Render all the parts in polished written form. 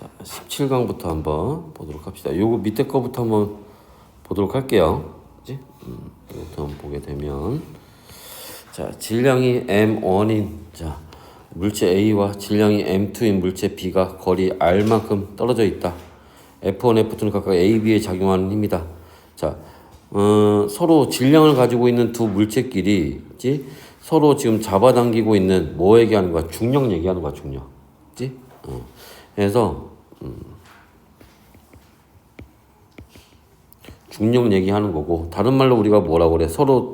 자, 17강부터 한번 보도록 합시다. 요거 밑에 거부터 한번 보도록 할게요. 그치? 이것부터 한번 보게 되면, 자, 질량이 M1인, 자, 물체 A와 질량이 M2인 물체 B가 거리 R만큼 떨어져 있다. F1, F2는 각각 A, B에 작용하는 힘이다. 자, 서로 질량을 가지고 있는 두 물체끼리, 그치? 서로 지금 잡아당기고 있는 뭐 얘기하는 거야? 중력 얘기하는 거야, 중력. 그치? 그래서, 중력 얘기하는 거고, 다른 말로 우리가 뭐라고 그래? 서로,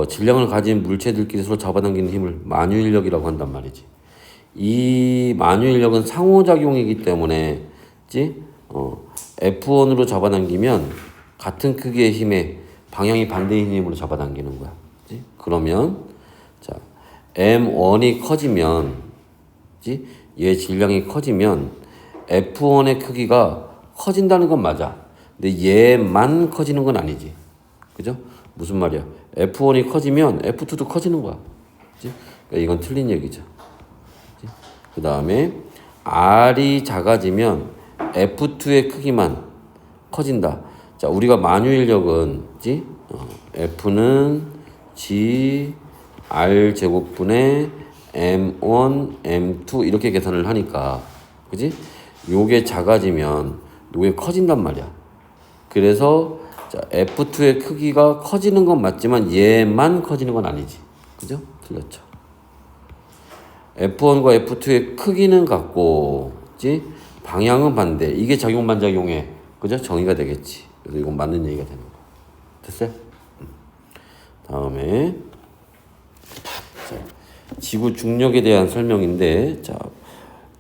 질량을 가진 물체들끼리 서로 잡아당기는 힘을 만유인력이라고 한단 말이지. 이 만유인력은 상호작용이기 때문에, 그치? F1으로 잡아당기면 같은 크기의 힘에 방향이 반대인 힘으로 잡아당기는 거야. 그치? 그러면, 자, M1이 커지면, 그치? 얘 질량이 커지면 F1의 크기가 커진다는 건 맞아. 근데 얘만 커지는 건 아니지. 그죠? 무슨 말이야? F1이 커지면 F2도 커지는 거야. 그치? 그러니까 이건 틀린 얘기죠. 그 다음에 R이 작아지면 F2의 크기만 커진다. 자, 우리가 만유인력은, 그치? F는 G R 제곱분의 M1, M2 이렇게 계산을 하니까, 그지? 요게 작아지면 요게 커진단 말이야. 그래서 자, F2의 크기가 커지는 건 맞지만 얘만 커지는 건 아니지. 그죠? 틀렸죠. F1과 F2의 크기는 같고, 그지? 방향은 반대. 이게 작용 반작용에, 그죠? 정의가 되겠지. 그래서 이건 맞는 얘기가 되는 거야. 됐어요? 다음에 지구 중력에 대한 설명인데, 자,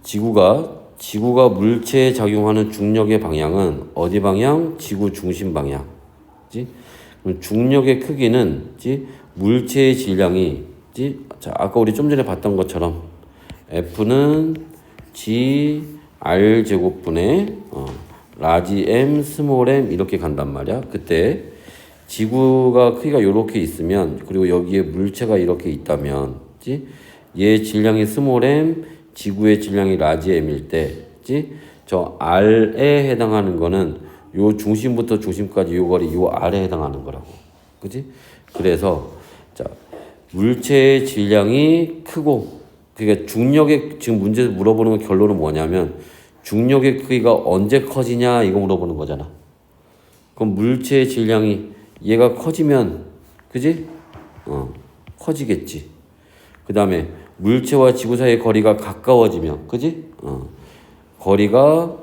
지구가 물체에 작용하는 중력의 방향은 어디 방향? 지구 중심 방향. 그치? 그럼 중력의 크기는, 그치? 물체의 질량이, 그치? 자, 아까 우리 좀 전에 봤던 것처럼 F는 G R 제곱분의 라지 M 스몰 m 이렇게 간단 말이야. 그때 지구가 크기가 이렇게 있으면, 그리고 여기에 물체가 이렇게 있다면, 얘 질량이 스몰 m, 지구의 질량이 라지 m일 때, 저 R에 해당하는 거는 요 중심부터 중심까지 요 거리 요 R에 해당하는 거라고. 그지? 그래서, 자, 물체의 질량이 크고, 그러니까 중력의, 지금 문제에서 물어보는 거 결론은 뭐냐면, 중력의 크기가 언제 커지냐, 이거 물어보는 거잖아. 그럼 물체의 질량이 얘가 커지면, 그지? 커지겠지. 그 다음에 물체와 지구 사이의 거리가 가까워지면, 그지? 거리가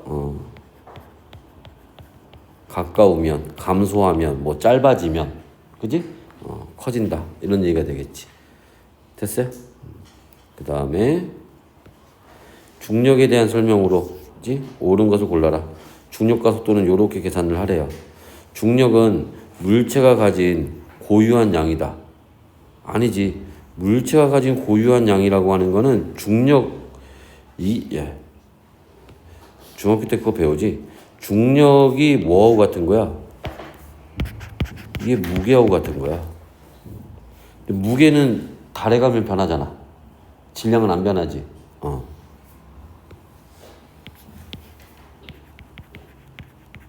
가까우면, 감소하면, 뭐 짧아지면, 그지? 커진다. 이런 얘기가 되겠지. 됐어요? 그 다음에 중력에 대한 설명으로, 그지? 옳은 것을 골라라. 중력과 속도는 이렇게 계산을 하래요. 중력은 물체가 가진 고유한 양이다. 아니지. 물체가 가진 고유한 양이라고 하는 거는 중학교 때 그거 배우지? 중력이 뭐하고 같은 거야? 이게 무게하고 같은 거야. 근데 무게는 달에 가면 변하잖아. 질량은 안 변하지.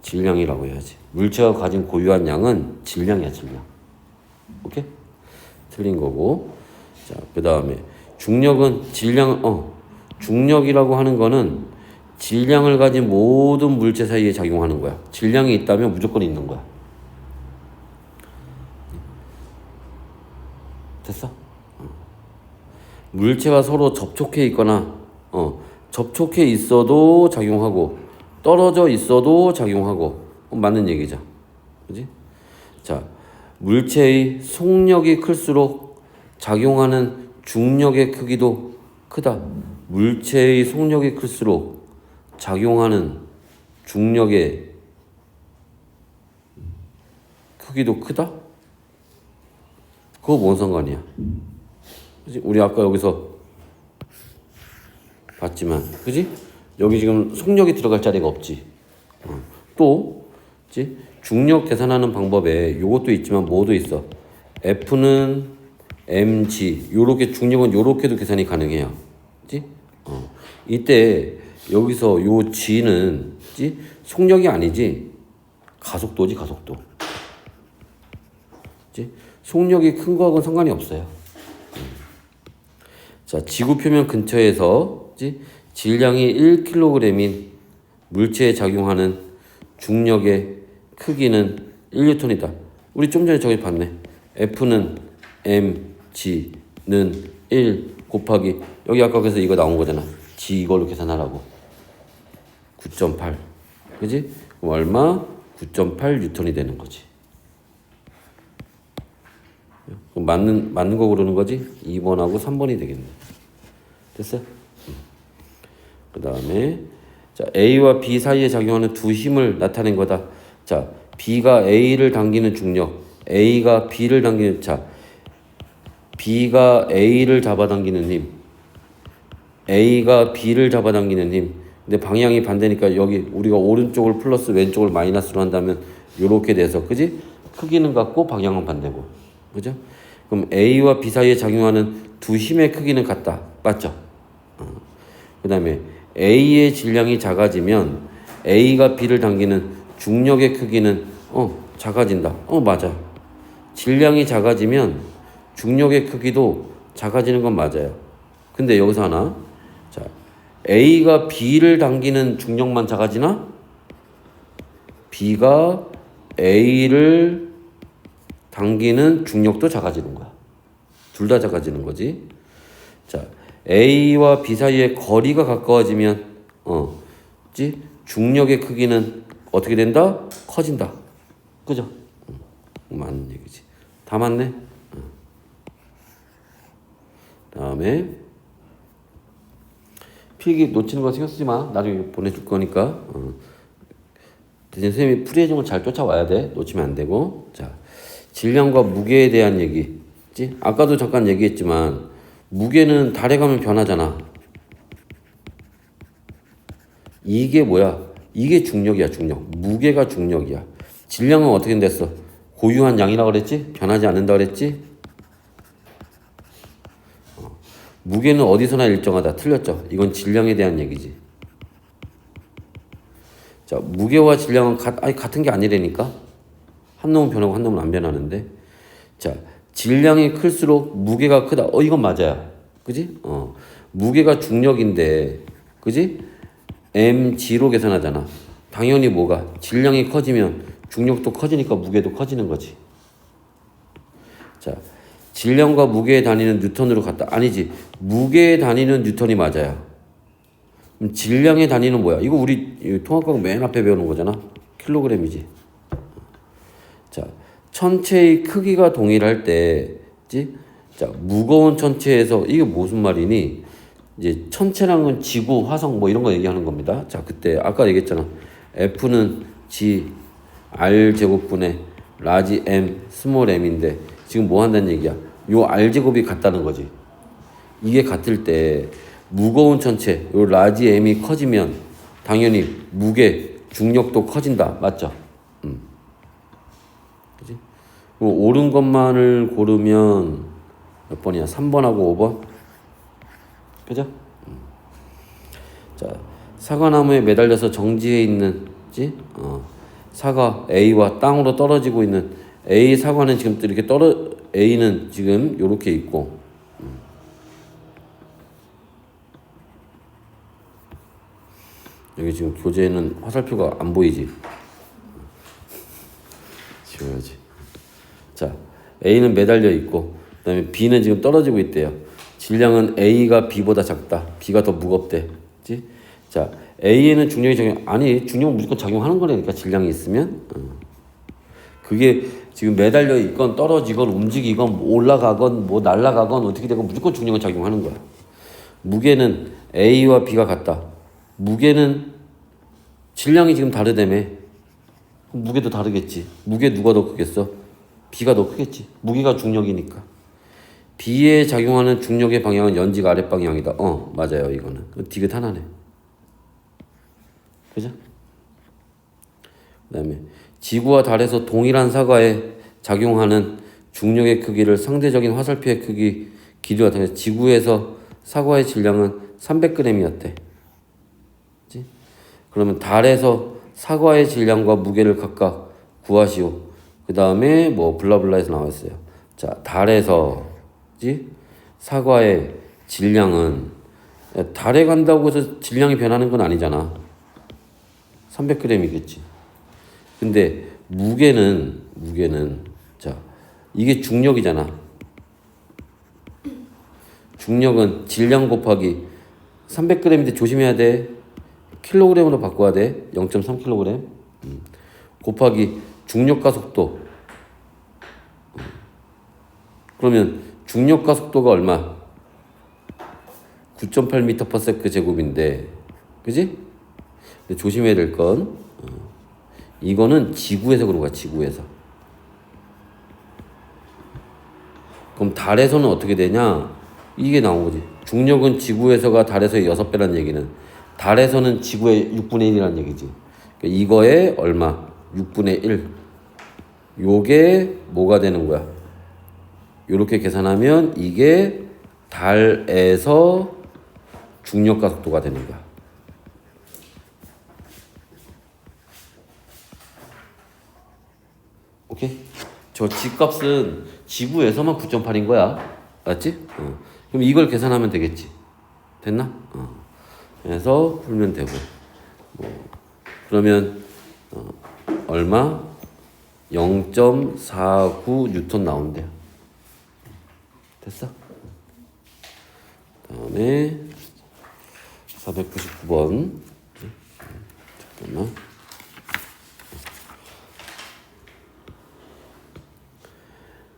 질량이라고 해야지. 물체가 가진 고유한 양은 질량이야, 질량. 오케이? 틀린 거고. 자, 그 다음에 중력은 중력이라고 하는 거는 질량을 가진 모든 물체 사이에 작용하는 거야. 질량이 있다면 무조건 있는 거야. 됐어? 물체가 서로 접촉해 있거나 접촉해 있어도 작용하고 떨어져 있어도 작용하고 맞는 얘기죠. 그지? 자, 물체의 속력이 클수록 작용하는 중력의 크기도 크다. 물체의 속력이 클수록 작용하는 중력의 크기도 크다? 그거 뭔 상관이야? 그치? 우리 아까 여기서 봤지만, 그지? 여기 지금 속력이 들어갈 자리가 없지. 또, 그치? 중력 계산하는 방법에 요것도 있지만 뭐도 있어? F는 mg 요렇게 중력은 요렇게도 계산이 가능해요. 그치? 이때 여기서 요 G는 속력이 아니지 가속도지 가속도. 속력이 큰 거하고는 상관이 없어요. 자, 지구 표면 근처에서 질량이 1kg인 물체에 작용하는 중력의 크기는 1N이다. 우리 좀 전에 저기 봤네. F는 m, G는 1 곱하기 여기 아까 그래서 이거 나온 거잖아. G 이걸로 계산하라고. 9.8. 그지? 그럼 얼마? 9.8N이 되는 거지. 그럼 맞는 거 고르는 거지? 2번하고 3번이 되겠네. 됐어? 그 다음에 자, A와 B 사이에 작용하는 두 힘을 나타낸 거다. 자, B가 A를 당기는 중력, A가 B를 당기는 자, B가 A를 잡아당기는 힘, A가 B를 잡아당기는 힘. 근데 방향이 반대니까 여기 우리가 오른쪽을 플러스 왼쪽을 마이너스로 한다면 요렇게 돼서 그지? 크기는 같고 방향은 반대고. 그죠? 그럼 A와 B 사이에 작용하는 두 힘의 크기는 같다. 맞죠? 그 다음에 A의 질량이 작아지면 A가 B를 당기는 중력의 크기는 작아진다. 맞아. 질량이 작아지면 중력의 크기도 작아지는 건 맞아요. 근데 여기서 하나. 자, A가 B를 당기는 중력만 작아지나? B가 A를 당기는 중력도 작아지는 거야. 둘 다 작아지는 거지. 자, A와 B 사이의 거리가 가까워지면 중력의 크기는 어떻게 된다? 커진다. 그죠? 맞는 얘기지. 다 맞네. 다음에 필기 놓치는 거 신경 쓰지 마. 나중에 보내줄 거니까. 대신 선생님이 풀이해준 걸 잘 쫓아와야 돼. 놓치면 안 되고. 자, 질량과 무게에 대한 얘기. 아까도 잠깐 얘기했지만 무게는 달에 가면 변하잖아. 이게 뭐야? 이게 중력이야, 중력. 무게가 중력이야. 질량은 어떻게 됐어? 고유한 양이라고 그랬지? 변하지 않는다 그랬지? 무게는 어디서나 일정하다. 틀렸죠? 이건 질량에 대한 얘기지. 자, 무게와 질량은 같은 게 아니라니까? 한 놈은 변하고 한 놈은 안 변하는데. 자, 질량이 클수록 무게가 크다. 이건 맞아요. 그지? 무게가 중력인데, 그지? mg로 계산하잖아. 당연히 뭐가? 질량이 커지면 중력도 커지니까 무게도 커지는 거지. 자, 질량과 무게의 단위는 뉴턴으로 같다. 아니지. 무게의 단위는 뉴턴이 맞아요. 그럼 질량의 단위는 뭐야? 이거 우리 통합과학 맨 앞에 배우는 거잖아. 킬로그램이지. 자, 천체의 크기가 동일할 때, 자, 무거운 천체에서 이게 무슨 말이니? 이제 천체랑은 지구, 화성 뭐 이런 거 얘기하는 겁니다. 자, 그때 아까 얘기했잖아. F는 G R 제곱분의 라지 M 스몰 m인데 지금 뭐 한다는 얘기야? 요 R 제곱이 같다는 거지. 이게 같을 때 무거운 천체 요 라지 M이 커지면 당연히 무게 중력도 커진다. 맞죠? 그지? 옳은 것만을 고르면 몇 번이야? 3번하고 5번? 그죠? 자, 사과나무에 매달려서 정지해 있는 사과 A와 땅으로 떨어지고 있는 A 사과는 지금 이렇게 A는 지금 이렇게 있고 여기 지금 교재에는 화살표가 안 보이지? 지워야지. 자, A는 매달려 있고 그 다음에 B는 지금 떨어지고 있대요. 질량은 A가 B보다 작다. B가 더 무겁대. 그치? 자, A에는 중력이 중력은 무조건 작용하는 거라니까, 질량이 있으면. 그게 지금 매달려 있건 떨어지건 움직이건 올라가건 뭐 날아가건 어떻게 되건 무조건 중력은 작용하는 거야. 무게는 A와 B가 같다. 무게는 질량이 지금 다르다며. 무게도 다르겠지. 무게 누가 더 크겠어? B가 더 크겠지. 무게가 중력이니까. B에 작용하는 중력의 방향은 연직 아랫방향이다. 맞아요. 이거는. 디귿 하나네. 그죠? 그 다음에 지구와 달에서 동일한 사과에 작용하는 중력의 크기를 상대적인 화살표의 길이와 같은 지구에서 사과의 질량은 300g이었대. 그치? 그러면 달에서 사과의 질량과 무게를 각각 구하시오. 그 다음에 뭐 블라블라에서 나와 있어요. 자, 달에서 그치? 사과의 질량은 달에 간다고 해서 질량이 변하는 건 아니잖아. 300g이겠지. 근데 무게는 자, 이게 중력이잖아. 중력은 질량 곱하기 300g인데 조심해야 돼. 킬로그램으로 바꿔야 돼. 0.3kg. 곱하기 중력과 속도. 그러면 중력과 속도가 얼마? 9.8m/s 제곱인데, 그지? 근데 조심해야 될 건, 이거는 지구에서 그런 거야, 지구에서. 그럼 달에서는 어떻게 되냐? 이게 나온 거지. 중력은 지구에서가 달에서의 6배라는 얘기는 달에서는 지구의 6분의 1이라는 얘기지. 그러니까 이거에 얼마? 6분의 1. 요게 뭐가 되는 거야? 요렇게 계산하면 이게 달에서 중력과 속도가 되는 거야. 오케이? 저 G값은 지구에서만 9.8인 거야. 맞지? 그럼 이걸 계산하면 되겠지. 됐나? 그래서 풀면 되고. 그러면 얼마? 0.49 뉴턴 나온대요. 됐어? 다음에 499번. 잠깐만.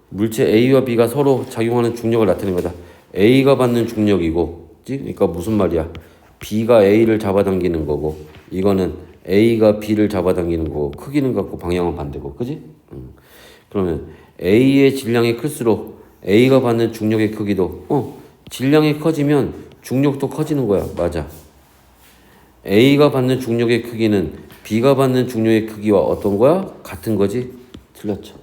물체 A와 B가 서로 작용하는 중력을 나타내는 거다. A가 받는 중력이고, 그러니까 무슨 말이야? B가 A를 잡아당기는 거고, 이거는 A가 B를 잡아당기는 거고, 크기는 같고 방향은 반대고, 그지? 그러면 A의 질량이 클수록 A가 받는 중력의 크기도, 질량이 커지면 중력도 커지는 거야. 맞아. A가 받는 중력의 크기는 B가 받는 중력의 크기와 어떤 거야? 같은 거지? 틀렸죠.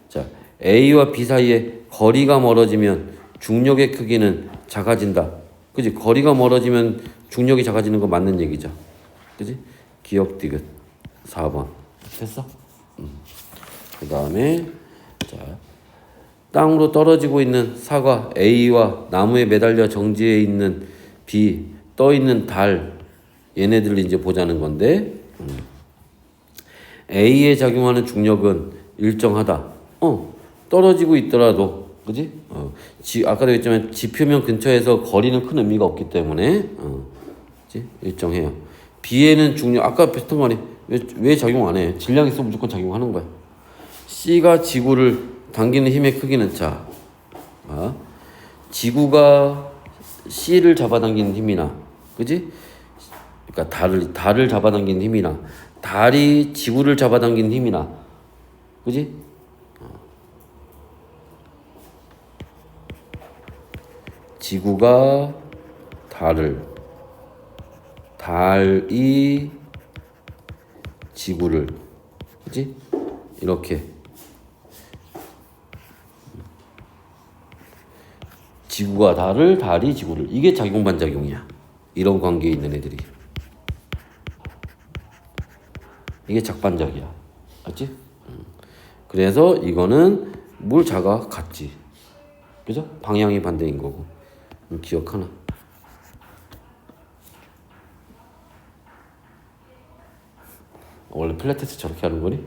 자, A와 B 사이에 거리가 멀어지면 중력의 크기는 작아진다. 그지? 거리가 멀어지면 중력이 작아지는 거 맞는 얘기죠. 그지? 기억 디귿 4번. 됐어? 그 다음에 자, 땅으로 떨어지고 있는 사과 A와 나무에 매달려 정지해 있는 B, 떠 있는 달, 얘네들을 이제 보자는 건데, A에 작용하는 중력은 일정하다. 떨어지고 있더라도, 그지? 아까도 했지만 지표면 근처에서 거리는 큰 의미가 없기 때문에, 그지? 일정해요. B에는 중력, 아까 비슷한 거 아니? 왜 작용 안 해? 질량 있으면 무조건 작용하는 거야. C가 지구를 당기는 힘의 크기는 자, 지구가 C를 잡아당기는 힘이나, 그지? 그러니까 달을 잡아당기는 힘이나, 달이 지구를 잡아당기는 힘이나, 그지? 지구가 달이 지구를, 그지? 이렇게 지구가 달이 지구를, 이게 작용 반작용이야. 이런 관계에 있는 애들이, 이게 작반작이야. 맞지? 그래서 이거는 뭘 자가 같지. 그죠? 방향이 반대인 거고. 기억하나? 원래 필라테스 저렇게 하는 거니?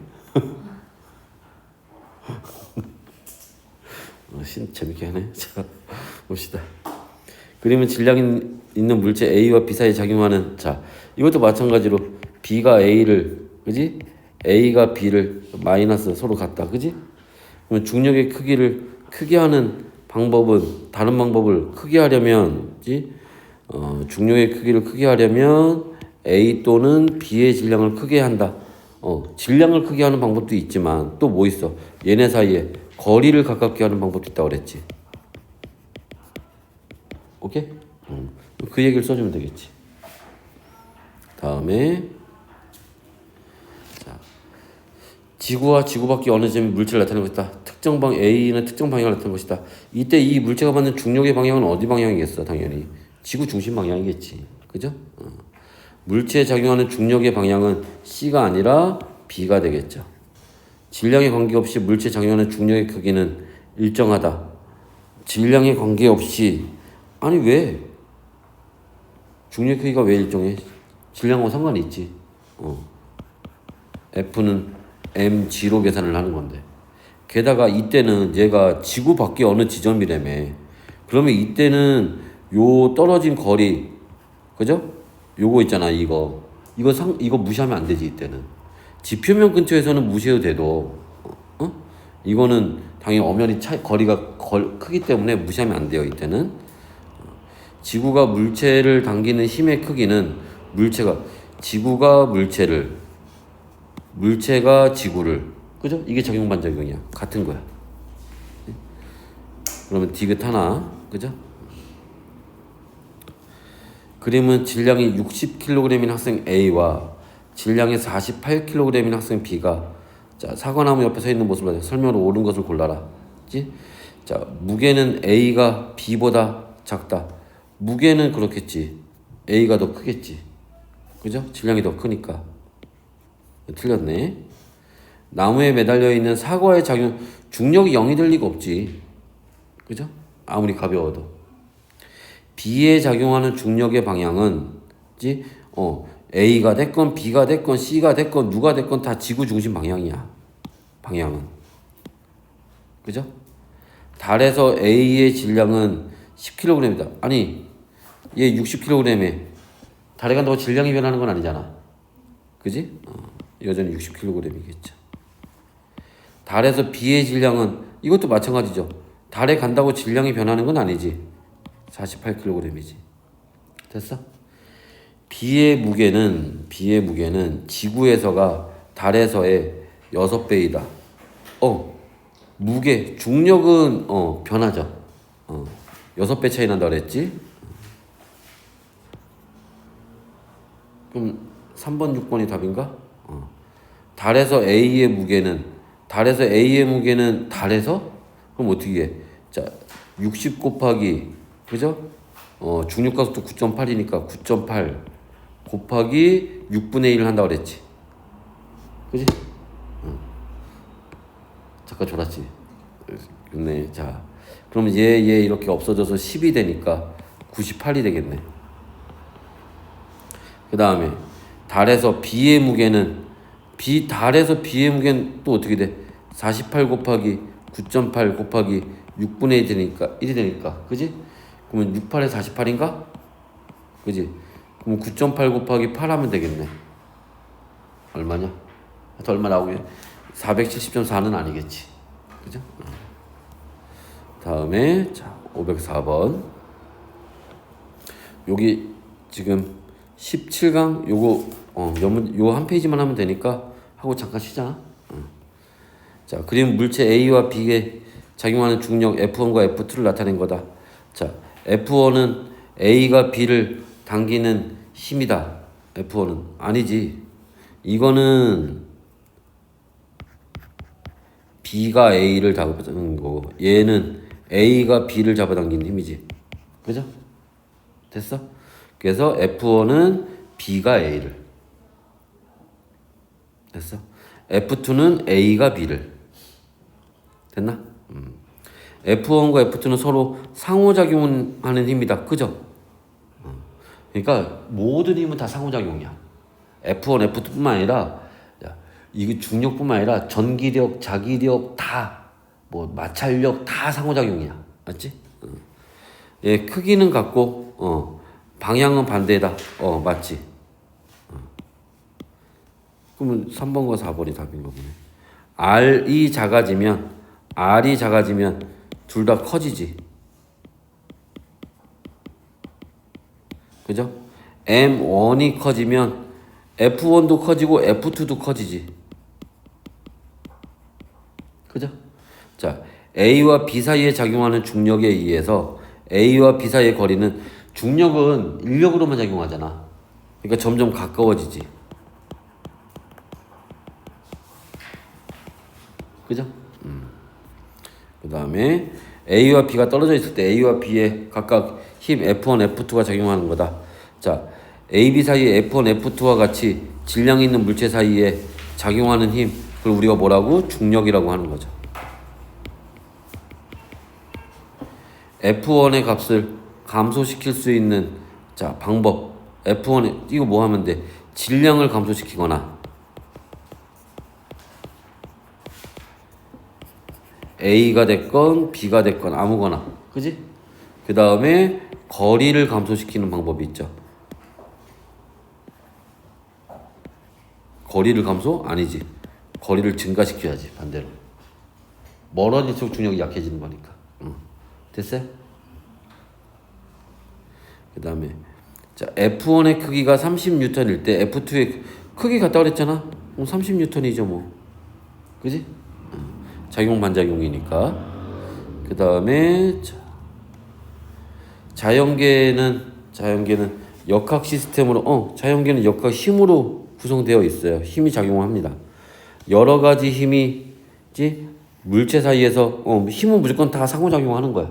재밌게 하네. 자, 봅시다. 그림은 질량 있는 물체 A와 B 사이에 작용하는, 자, 이것도 마찬가지로 B가 A를, 그지? A가 B를 마이너스 서로 같다, 그지? 그러면 중력의 크기를 크게 하는 방법은, 다른 방법을 크게 하려면, 그지? 중력의 크기를 크게 하려면 A 또는 B의 질량을 크게 한다. 질량을 크게 하는 방법도 있지만 또 뭐 있어? 얘네 사이에 거리를 가깝게 하는 방법도 있다고 그랬지. 오케이? 그 얘기를 써주면 되겠지. 다음에 자, 지구와 지구 밖의 어느 점이 물체를 나타내는 것이다. 특정 방 A는 특정 방향을 나타내는 것이다. 이때 이 물체가 받는 중력의 방향은 어디 방향이겠어? 당연히 지구 중심 방향이겠지. 그죠? 물체에 작용하는 중력의 방향은 C가 아니라 B가 되겠죠. 질량에 관계없이 물체에 작용하는 중력의 크기는 일정하다. 질량에 관계없이 아니 왜? 중력 크기가 왜 일정해? 질량하고 상관이 있지. F는 mg로 계산을 하는 건데. 게다가 이때는 얘가 지구 밖에 어느 지점이라며. 그러면 이때는 요 떨어진 거리, 그죠? 요거 있잖아, 이거 무시하면 안 되지, 이때는. 지표면 근처에서는 무시해도 돼도, 이거는 당연히 엄연히 거리가 크기 때문에 무시하면 안 돼요, 이때는. 지구가 물체를 당기는 힘의 크기는 지구가 물체가 지구를, 그죠? 이게 작용 반작용이야. 같은 거야. 그러면 디귿 하나, 그죠? 그림은 질량이 60kg인 학생 A와 질량이 48kg인 학생 B가 자, 사과나무 옆에 서 있는 모습을 봐서 설명으로 옳은 것을 골라라. 그치? 자, 무게는 A가 B보다 작다. 무게는 그렇겠지. A가 더 크겠지. 그죠? 질량이 더 크니까. 틀렸네. 나무에 매달려 있는 사과의 중력이 0이 될 리가 없지. 그죠? 아무리 가벼워도. B에 작용하는 중력의 방향은 A가 됐건 B가 됐건 C가 됐건 누가 됐건 다 지구 중심 방향이야. 방향은. 그죠? 달에서 A의 질량은 10kg이다. 아니, 얘 60kg에 달에 간다고 질량이 변하는 건 아니잖아. 그지? 여전히 60kg이겠죠. 달에서 B의 질량은 이것도 마찬가지죠. 달에 간다고 질량이 변하는 건 아니지. 48kg이지. 됐어? B의 무게는 지구에서가 달에서의 6배이다. 무게, 중력은 변하죠. 6배 차이 난다 그랬지? 그럼 3번, 6번이 답인가? 달에서 A의 무게는 그럼 어떻게 해? 자, 60 곱하기, 그죠? 중력가속도 9.8이니까 9.8 곱하기 6분의 1을 한다고 그랬지. 그지? 잠깐 졸았지. 좋네. 자, 그러면 얘 이렇게 없어져서 10이 되니까 98이 되겠네. 그 다음에 달에서 B의 무게는 또 어떻게 돼? 48 곱하기 9.8 곱하기 6분의 1이 되니까 그지? 그러면 68에 48인가? 그지? 그럼 9.8 곱하기 8 하면 되겠네. 얼마냐? 더 얼마 나오게? 470.4는 아니겠지. 그죠? 다음에 자 504번. 여기 지금 17강 요 한 페이지만 하면 되니까 하고 잠깐 쉬자. 자, 그림 물체 A와 B에 작용하는 중력 F1과 F2를 나타낸 거다. 자, F1은 A가 B를 당기는 힘이다. F1은 아니지. 이거는 B가 A를 잡아당기는 거고 얘는 A가 B를 잡아당기는 힘이지. 그죠? 됐어? 그래서 F1은 B가 A를. 됐어? F2는 A가 B를. 됐나? F1과 F2는 서로 상호작용하는 힘이다. 그죠? 그러니까 모든 힘은 다 상호작용이야. F1, F2뿐만 아니라 이게 중력뿐만 아니라 전기력, 자기력 다 마찰력 다 상호작용이야. 맞지? 예, 크기는 같고 방향은 반대다. 맞지? 그러면 3번과 4번이 답인가 보네. R이 작아지면 둘 다 커지지. 그죠? M1이 커지면 F1도 커지고 F2도 커지지. 그죠? 자, A와 B 사이에 작용하는 중력에 의해서 A와 B 사이의 거리는 중력은 인력으로만 작용하잖아. 그러니까 점점 가까워지지. 그죠? 그 다음에 A와 B가 떨어져 있을 때 A와 B에 각각 힘 F1, F2가 작용하는 거다. 자, A, B 사이에 F1, F2와 같이 질량이 있는 물체 사이에 작용하는 힘, 그걸 우리가 뭐라고? 중력이라고 하는 거죠. F1의 값을 감소시킬 수 있는 자 방법. F1에 이거 뭐 하면 돼? 질량을 감소시키거나 A가 됐건 B가 됐건 아무거나, 그지? 그 다음에 거리를 감소시키는 방법이 있죠. 거리를 감소? 아니지. 거리를 증가시켜야지, 반대로. 멀어질수록 중력이 약해지는 거니까. 됐어요? 그 다음에 자 F1의 크기가 30N일 때 F2의 크기 같다고 그랬잖아. 그럼 30N이죠 뭐. 그지? 작용 반작용이니까. 그 다음에 자연계는 역학 시스템으로 자연계는 역학 힘으로 구성되어 있어요. 힘이 작용합니다. 여러 가지 힘이 물체 사이에서 힘은 무조건 다 상호작용하는 거야.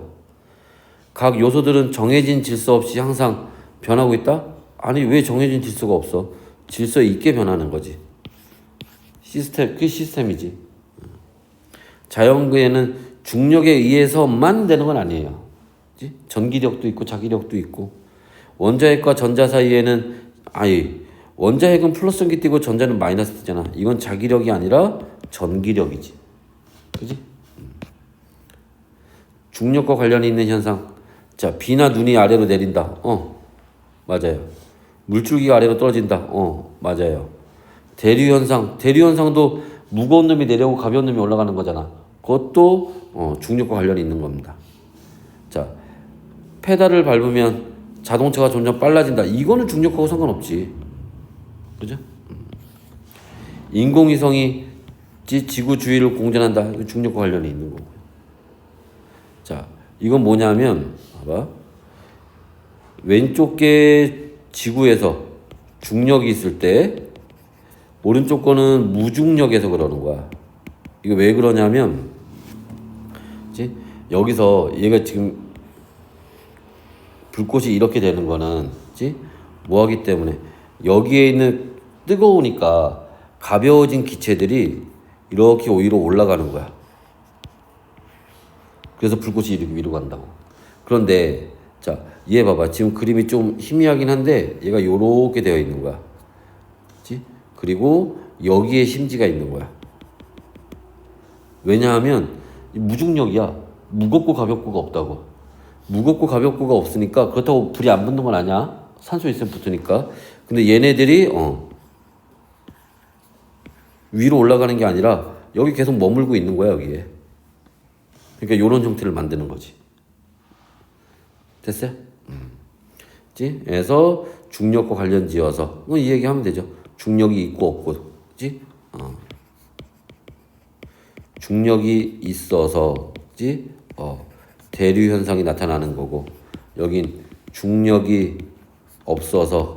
각 요소들은 정해진 질서 없이 항상 변하고 있다? 아니, 왜 정해진 질서가 없어? 질서 있게 변하는 거지. 그 시스템이지. 자연계에는 중력에 의해서만 되는 건 아니에요. 그치? 전기력도 있고 자기력도 있고. 원자핵과 전자 사이에는 원자핵은 플러스 전기 띄고 전자는 마이너스 뜨잖아. 이건 자기력이 아니라 전기력이지. 그지? 중력과 관련이 있는 현상. 자, 비나 눈이 아래로 내린다. 맞아요. 물줄기가 아래로 떨어진다. 맞아요. 대류현상도 무거운 놈이 내려오고 가벼운 놈이 올라가는 거잖아. 그것도 중력과 관련이 있는 겁니다. 자, 페달을 밟으면 자동차가 점점 빨라진다. 이거는 중력하고 상관없지. 그죠? 인공위성이 지구 주위를 공전한다. 중력과 관련이 있는 거고요. 자, 이건 뭐냐면 봐봐. 왼쪽 게 지구에서 중력이 있을 때 오른쪽 거는 무중력에서 그러는 거야. 이거 왜 그러냐면 여기서 얘가 지금 불꽃이 이렇게 되는 거는 뭐 하기 때문에 여기에 있는 뜨거우니까 가벼워진 기체들이 이렇게 위로 올라가는 거야. 그래서 불꽃이 이렇게 위로 간다고. 그런데 자, 얘 봐봐. 지금 그림이 좀 희미하긴 한데 얘가 요렇게 되어 있는 거야. 그치? 그리고 여기에 심지가 있는 거야. 왜냐하면 무중력이야. 무겁고 가볍고가 없다고. 무겁고 가볍고가 없으니까 그렇다고 불이 안 붙는 건 아니야. 산소 있으면 붙으니까. 근데 얘네들이 위로 올라가는 게 아니라 여기 계속 머물고 있는 거야, 여기에. 그러니까 요런 형태를 만드는 거지. 됐어요? 그래서 중력과 관련 지어서 이 얘기하면 되죠. 중력이 있고 없고, 그치? 중력이 있어서, 대류 현상이 나타나는 거고, 여긴 중력이 없어서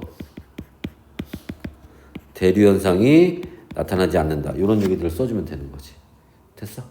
대류 현상이 나타나지 않는다. 이런 얘기들을 써주면 되는 거지. 됐어?